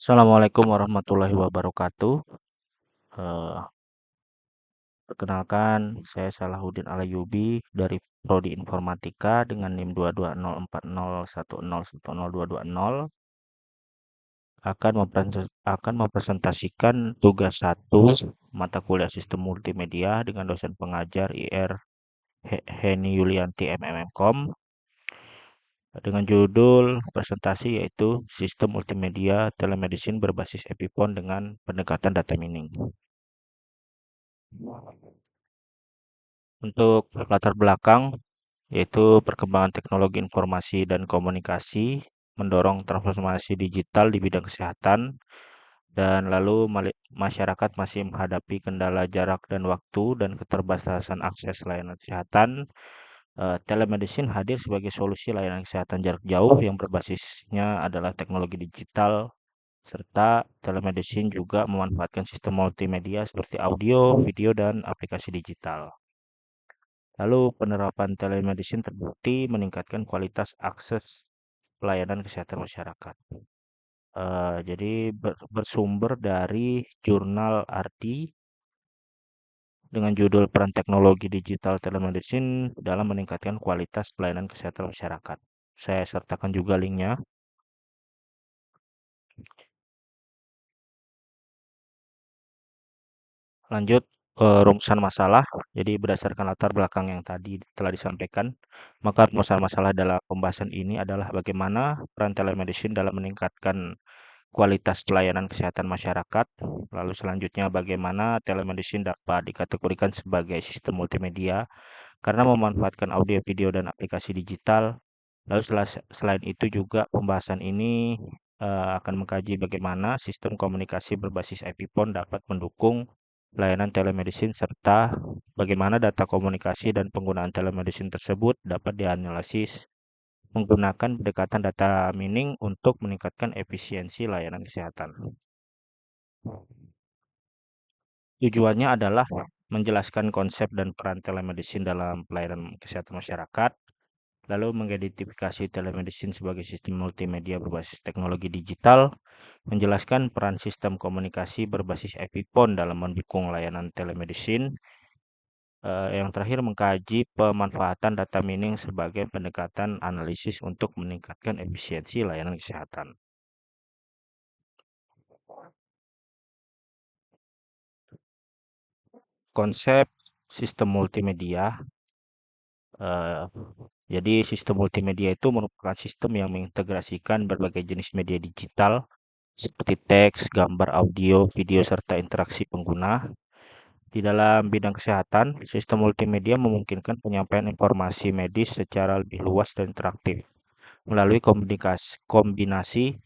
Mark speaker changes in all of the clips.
Speaker 1: Assalamualaikum warahmatullahi wabarakatuh. Eh, Perkenalkan, saya Salahuddin Alayubi dari Prodi Informatika dengan NIM 2204010102220 akan mempresentasikan tugas satu mata kuliah Sistem Multimedia dengan dosen pengajar IR Heni Yulianti MMM.Com dengan judul presentasi yaitu Sistem Multimedia Telemedicine berbasis EpiPon dengan pendekatan data mining. Untuk latar belakang, yaitu perkembangan teknologi informasi dan komunikasi, mendorong transformasi digital di bidang kesehatan, dan lalu masyarakat masih menghadapi kendala jarak dan waktu dan keterbatasan akses layanan kesehatan. Telemedicine hadir sebagai solusi layanan kesehatan jarak jauh yang berbasisnya adalah teknologi digital, serta telemedicine juga memanfaatkan sistem multimedia seperti audio, video, dan aplikasi digital. Lalu penerapan telemedicine terbukti meningkatkan kualitas akses pelayanan kesehatan masyarakat. Jadi bersumber dari jurnal RD dengan judul Peran Teknologi Digital Telemedicine dalam meningkatkan kualitas pelayanan kesehatan masyarakat. Saya sertakan juga linknya. Lanjut rumusan masalah. Jadi berdasarkan latar belakang yang tadi telah disampaikan, maka rumusan masalah dalam pembahasan ini adalah bagaimana peran telemedicine dalam meningkatkan kualitas pelayanan kesehatan masyarakat. Lalu selanjutnya bagaimana telemedicine dapat dikategorikan sebagai sistem multimedia karena memanfaatkan audio, video, dan aplikasi digital. Lalu selain itu juga pembahasan ini akan mengkaji bagaimana sistem komunikasi berbasis IP-PON dapat mendukung layanan telemedicine serta bagaimana data komunikasi dan penggunaan telemedicine tersebut dapat dianalisis menggunakan pendekatan data mining untuk meningkatkan efisiensi layanan kesehatan. Tujuannya adalah menjelaskan konsep dan peran telemedicine dalam pelayanan kesehatan masyarakat, lalu mengidentifikasi telemedicine sebagai sistem multimedia berbasis teknologi digital, menjelaskan peran sistem komunikasi berbasis EpiPon dalam mendukung layanan telemedicine, yang terakhir mengkaji pemanfaatan data mining sebagai pendekatan analisis untuk meningkatkan efisiensi layanan kesehatan. Konsep sistem multimedia. eh, jadi sistem multimedia itu merupakan sistem yang mengintegrasikan berbagai jenis media digital seperti teks, gambar, audio, video, serta interaksi pengguna. Di dalam bidang kesehatan, sistem multimedia memungkinkan penyampaian informasi medis secara lebih luas dan interaktif melalui kombinasi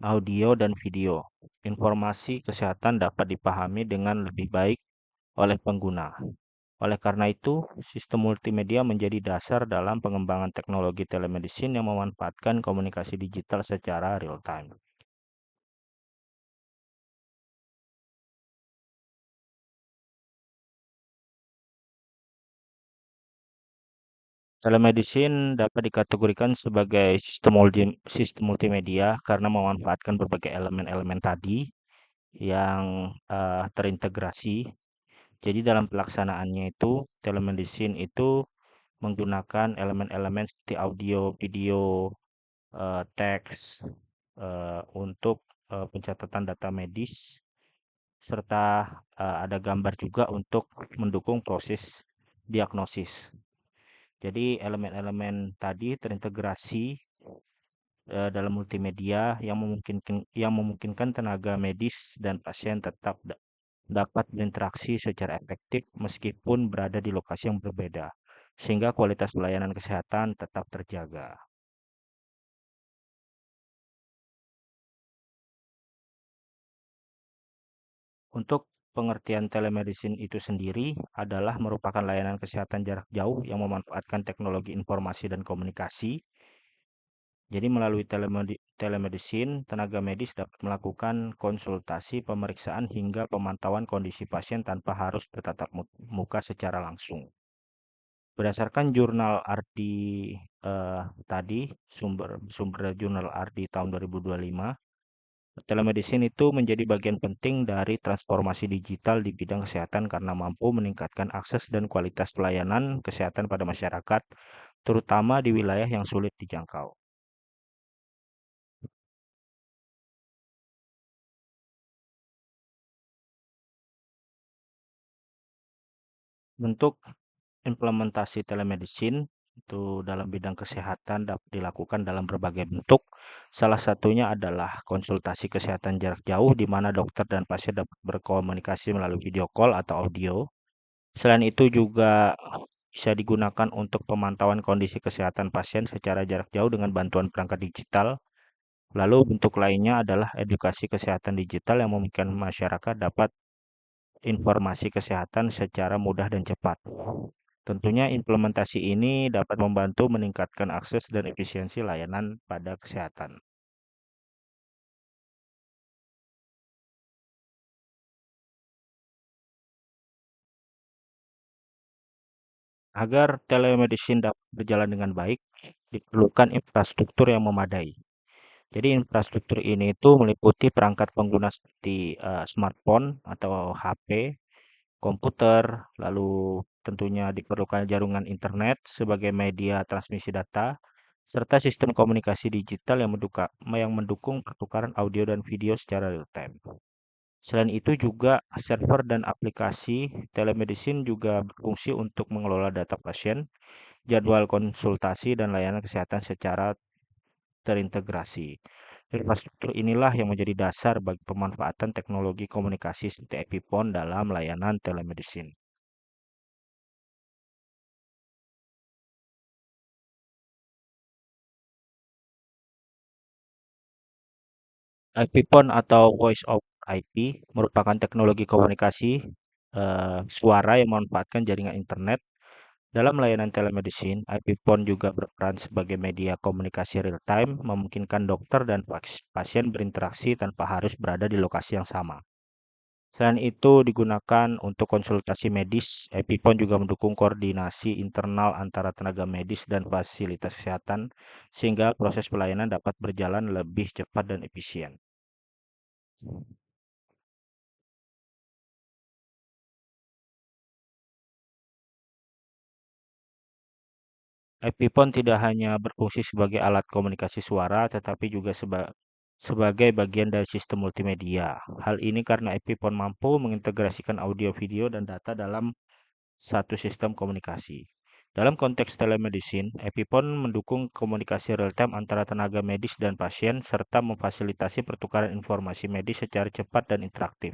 Speaker 1: audio dan video. Informasi kesehatan dapat dipahami dengan lebih baik oleh pengguna. Oleh karena itu, sistem multimedia menjadi dasar dalam pengembangan teknologi telemedicine yang memanfaatkan komunikasi digital secara real-time. Telemedicine dapat dikategorikan sebagai sistem multimedia karena memanfaatkan berbagai elemen-elemen tadi yang terintegrasi. Jadi dalam pelaksanaannya itu, telemedicine itu menggunakan elemen-elemen seperti audio, video, teks untuk pencatatan data medis, serta ada gambar juga untuk mendukung proses diagnosis. Jadi elemen-elemen tadi terintegrasi dalam multimedia yang memungkinkan tenaga medis dan pasien tetap dapat berinteraksi secara efektif meskipun berada di lokasi yang berbeda, sehingga kualitas pelayanan kesehatan tetap terjaga. Untuk pengertian telemedicine itu sendiri adalah merupakan layanan kesehatan jarak jauh yang memanfaatkan teknologi informasi dan komunikasi. Jadi melalui telemedicine, tenaga medis dapat melakukan konsultasi, pemeriksaan, hingga pemantauan kondisi pasien tanpa harus bertatap muka secara langsung. Berdasarkan jurnal RD tadi, sumber jurnal RD tahun 2025, Telemedicine itu menjadi bagian penting dari transformasi digital di bidang kesehatan karena mampu meningkatkan akses dan kualitas pelayanan kesehatan pada masyarakat, terutama di wilayah yang sulit dijangkau. Bentuk implementasi telemedicine itu dalam bidang kesehatan dapat dilakukan dalam berbagai bentuk. Salah satunya adalah konsultasi kesehatan jarak jauh di mana dokter dan pasien dapat berkomunikasi melalui video call atau audio. Selain itu juga bisa digunakan untuk pemantauan kondisi kesehatan pasien secara jarak jauh dengan bantuan perangkat digital. Lalu bentuk lainnya adalah edukasi kesehatan digital yang memungkinkan masyarakat dapat informasi kesehatan secara mudah dan cepat. Tentunya implementasi ini dapat membantu meningkatkan akses dan efisiensi layanan pada kesehatan. Agar telemedicine dapat berjalan dengan baik, diperlukan infrastruktur yang memadai. Jadi infrastruktur ini itu meliputi perangkat pengguna seperti smartphone atau HP, komputer, lalu tentunya diperlukan jaringan internet sebagai media transmisi data, serta sistem komunikasi digital yang mendukung pertukaran audio dan video secara real time. Selain itu juga server dan aplikasi telemedicine juga berfungsi untuk mengelola data pasien, jadwal konsultasi, dan layanan kesehatan secara terintegrasi. Infrastruktur inilah yang menjadi dasar bagi pemanfaatan teknologi komunikasi seperti EpiPhone dalam layanan telemedicine. IPphone atau Voice over IP merupakan teknologi komunikasi suara yang memanfaatkan jaringan internet. Dalam layanan telemedicine, IPphone juga berperan sebagai media komunikasi real-time, memungkinkan dokter dan pasien berinteraksi tanpa harus berada di lokasi yang sama. Selain itu, digunakan untuk konsultasi medis. EpiPhone juga mendukung koordinasi internal antara tenaga medis dan fasilitas kesehatan, sehingga proses pelayanan dapat berjalan lebih cepat dan efisien. EpiPhone tidak hanya berfungsi sebagai alat komunikasi suara, tetapi juga sebagai bagian dari sistem multimedia. Hal ini karena EpiPhone mampu mengintegrasikan audio, video, dan data dalam satu sistem komunikasi. Dalam konteks telemedicine, EpiPhone mendukung komunikasi real-time antara tenaga medis dan pasien, serta memfasilitasi pertukaran informasi medis secara cepat dan interaktif.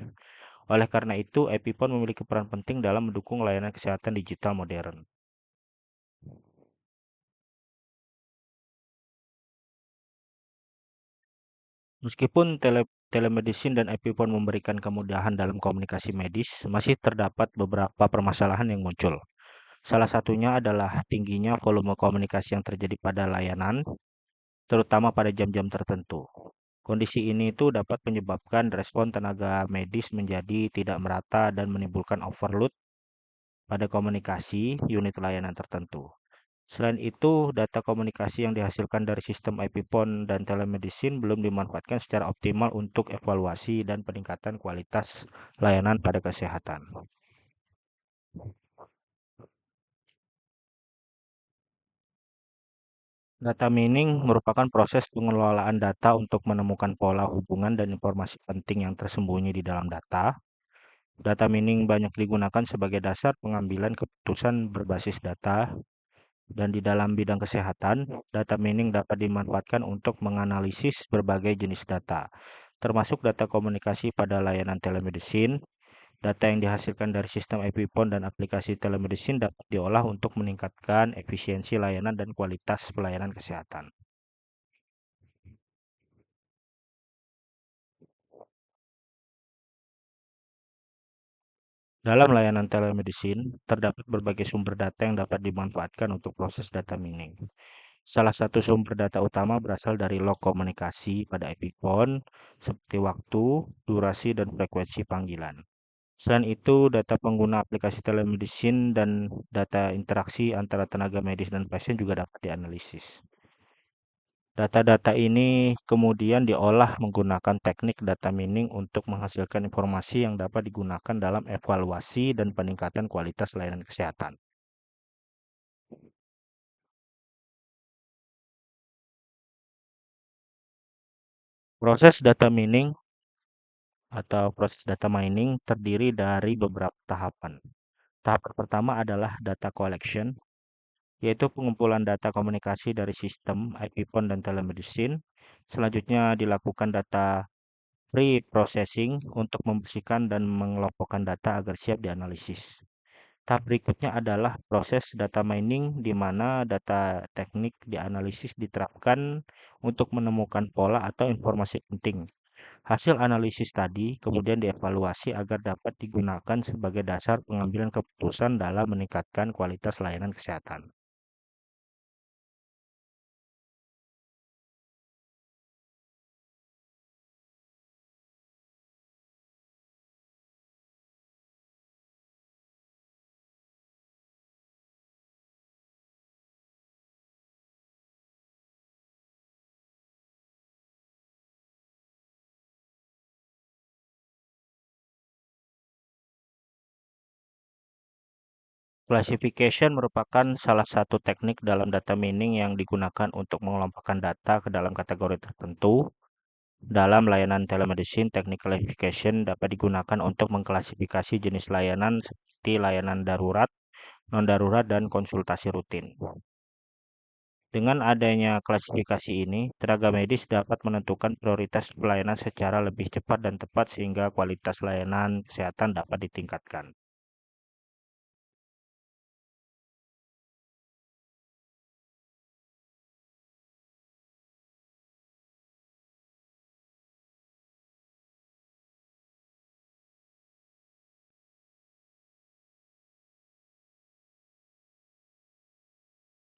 Speaker 1: Oleh karena itu, EpiPhone memiliki peran penting dalam mendukung layanan kesehatan digital modern. Meskipun telemedicine dan EpiPhone memberikan kemudahan dalam komunikasi medis, masih terdapat beberapa permasalahan yang muncul. Salah satunya adalah tingginya volume komunikasi yang terjadi pada layanan, terutama pada jam-jam tertentu. Kondisi ini itu dapat menyebabkan respon tenaga medis menjadi tidak merata dan menimbulkan overload pada komunikasi unit layanan tertentu. Selain itu, data komunikasi yang dihasilkan dari sistem EpiPhone dan telemedicine belum dimanfaatkan secara optimal untuk evaluasi dan peningkatan kualitas layanan pada kesehatan. Data mining merupakan proses pengelolaan data untuk menemukan pola hubungan dan informasi penting yang tersembunyi di dalam data. Data mining banyak digunakan sebagai dasar pengambilan keputusan berbasis data, dan di dalam bidang kesehatan, data mining dapat dimanfaatkan untuk menganalisis berbagai jenis data, termasuk data komunikasi pada layanan telemedicine. Data yang dihasilkan dari sistem EpiPhone dan aplikasi telemedicine dapat diolah untuk meningkatkan efisiensi layanan dan kualitas pelayanan kesehatan. Dalam layanan telemedicine, terdapat berbagai sumber data yang dapat dimanfaatkan untuk proses data mining. Salah satu sumber data utama berasal dari log komunikasi pada EpiPhone, seperti waktu, durasi, dan frekuensi panggilan. Selain itu, data pengguna aplikasi telemedicine dan data interaksi antara tenaga medis dan pasien juga dapat dianalisis. Data-data ini kemudian diolah menggunakan teknik data mining untuk menghasilkan informasi yang dapat digunakan dalam evaluasi dan peningkatan kualitas layanan kesehatan. Proses data mining atau proses data mining terdiri dari beberapa tahapan. Tahap pertama adalah data collection, yaitu pengumpulan data komunikasi dari sistem IP phone dan telemedicine. Selanjutnya dilakukan data pre-processing untuk membersihkan dan mengelompokkan data agar siap dianalisis. Tahap berikutnya adalah proses data mining, di mana data teknik dianalisis diterapkan untuk menemukan pola atau informasi penting. Hasil analisis tadi kemudian dievaluasi agar dapat digunakan sebagai dasar pengambilan keputusan dalam meningkatkan kualitas layanan kesehatan. Classification merupakan salah satu teknik dalam data mining yang digunakan untuk mengelompokkan data ke dalam kategori tertentu. Dalam layanan telemedicine, teknik classification dapat digunakan untuk mengklasifikasi jenis layanan seperti layanan darurat, non-darurat, dan konsultasi rutin. Dengan adanya klasifikasi ini, tenaga medis dapat menentukan prioritas pelayanan secara lebih cepat dan tepat sehingga kualitas layanan kesehatan dapat ditingkatkan.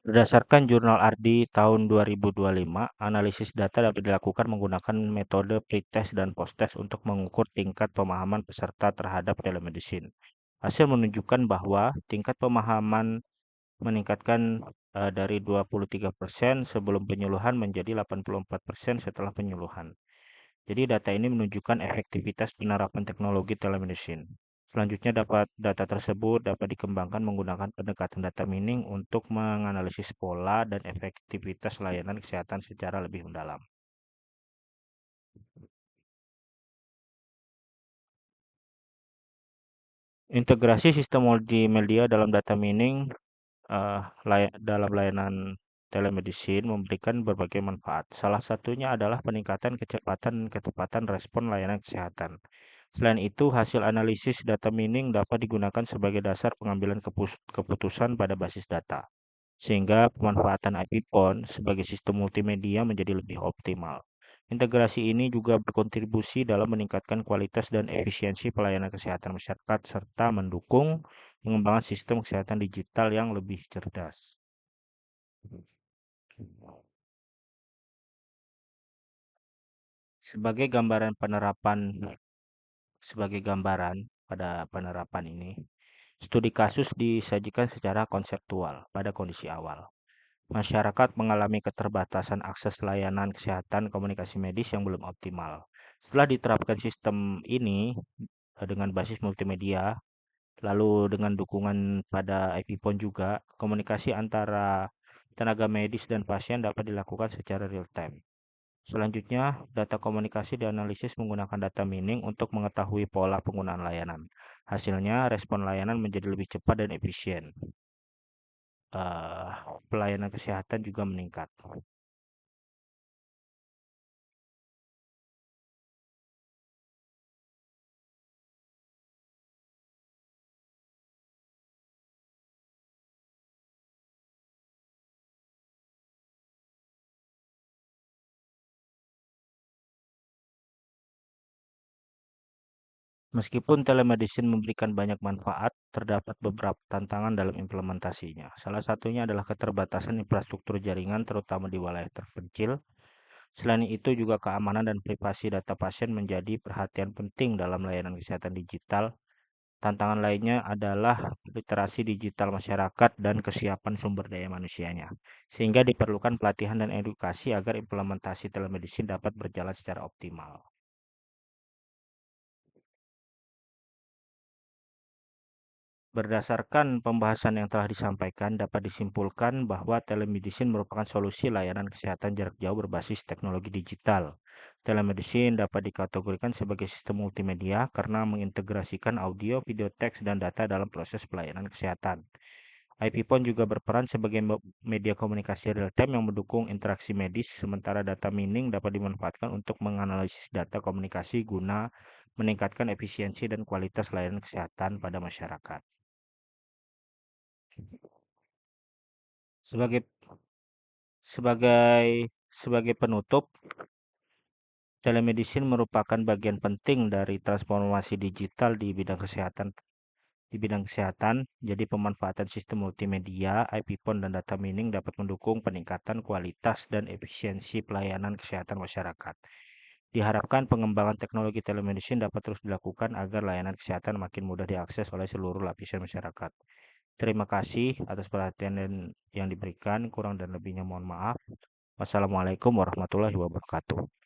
Speaker 1: Berdasarkan jurnal ARDI tahun 2025, analisis data dapat dilakukan menggunakan metode pretest dan posttest untuk mengukur tingkat pemahaman peserta terhadap telemedicine. Hasil menunjukkan bahwa tingkat pemahaman meningkatkan dari 23% sebelum penyuluhan menjadi 84% setelah penyuluhan. Jadi data ini menunjukkan efektivitas penerapan teknologi telemedicine. Selanjutnya data tersebut dapat dikembangkan menggunakan pendekatan data mining untuk menganalisis pola dan efektivitas layanan kesehatan secara lebih mendalam. Integrasi sistem multimedia dalam data mining dalam layanan telemedicine memberikan berbagai manfaat. Salah satunya adalah peningkatan kecepatan dan ketepatan respon layanan kesehatan. Selain itu, hasil analisis data mining dapat digunakan sebagai dasar pengambilan keputusan pada basis data, sehingga pemanfaatan IP PON sebagai sistem multimedia menjadi lebih optimal. Integrasi ini juga berkontribusi dalam meningkatkan kualitas dan efisiensi pelayanan kesehatan masyarakat serta mendukung pengembangan sistem kesehatan digital yang lebih cerdas. Sebagai gambaran penerapan Sebagai gambaran pada penerapan ini, studi kasus disajikan secara konseptual pada kondisi awal. Masyarakat mengalami keterbatasan akses layanan kesehatan komunikasi medis yang belum optimal. Setelah diterapkan sistem ini dengan basis multimedia, lalu dengan dukungan pada IP PON juga, komunikasi antara tenaga medis dan pasien dapat dilakukan secara real time. Selanjutnya, data komunikasi dianalisis menggunakan data mining untuk mengetahui pola penggunaan layanan. Hasilnya, respon layanan menjadi lebih cepat dan efisien. Eh, Pelayanan kesehatan juga meningkat. Meskipun telemedicine memberikan banyak manfaat, terdapat beberapa tantangan dalam implementasinya. Salah satunya adalah keterbatasan infrastruktur jaringan, terutama di wilayah terpencil. Selain itu, juga keamanan dan privasi data pasien menjadi perhatian penting dalam layanan kesehatan digital. Tantangan lainnya adalah literasi digital masyarakat dan kesiapan sumber daya manusianya, sehingga diperlukan pelatihan dan edukasi agar implementasi telemedicine dapat berjalan secara optimal. Berdasarkan pembahasan yang telah disampaikan, dapat disimpulkan bahwa telemedicine merupakan solusi layanan kesehatan jarak jauh berbasis teknologi digital. Telemedicine dapat dikategorikan sebagai sistem multimedia karena mengintegrasikan audio, video, teks, dan data dalam proses pelayanan kesehatan. IP Phone juga berperan sebagai media komunikasi real-time yang mendukung interaksi medis, sementara data mining dapat dimanfaatkan untuk menganalisis data komunikasi guna meningkatkan efisiensi dan kualitas layanan kesehatan pada masyarakat. Sebagai sebagai penutup, telemedicine merupakan bagian penting dari transformasi digital di bidang kesehatan. Jadi pemanfaatan sistem multimedia, IP phone dan data mining dapat mendukung peningkatan kualitas dan efisiensi pelayanan kesehatan masyarakat. Diharapkan pengembangan teknologi telemedicine dapat terus dilakukan agar layanan kesehatan makin mudah diakses oleh seluruh lapisan masyarakat. Terima kasih atas perhatian yang diberikan. Kurang dan lebihnya mohon maaf. Wassalamualaikum warahmatullahi wabarakatuh.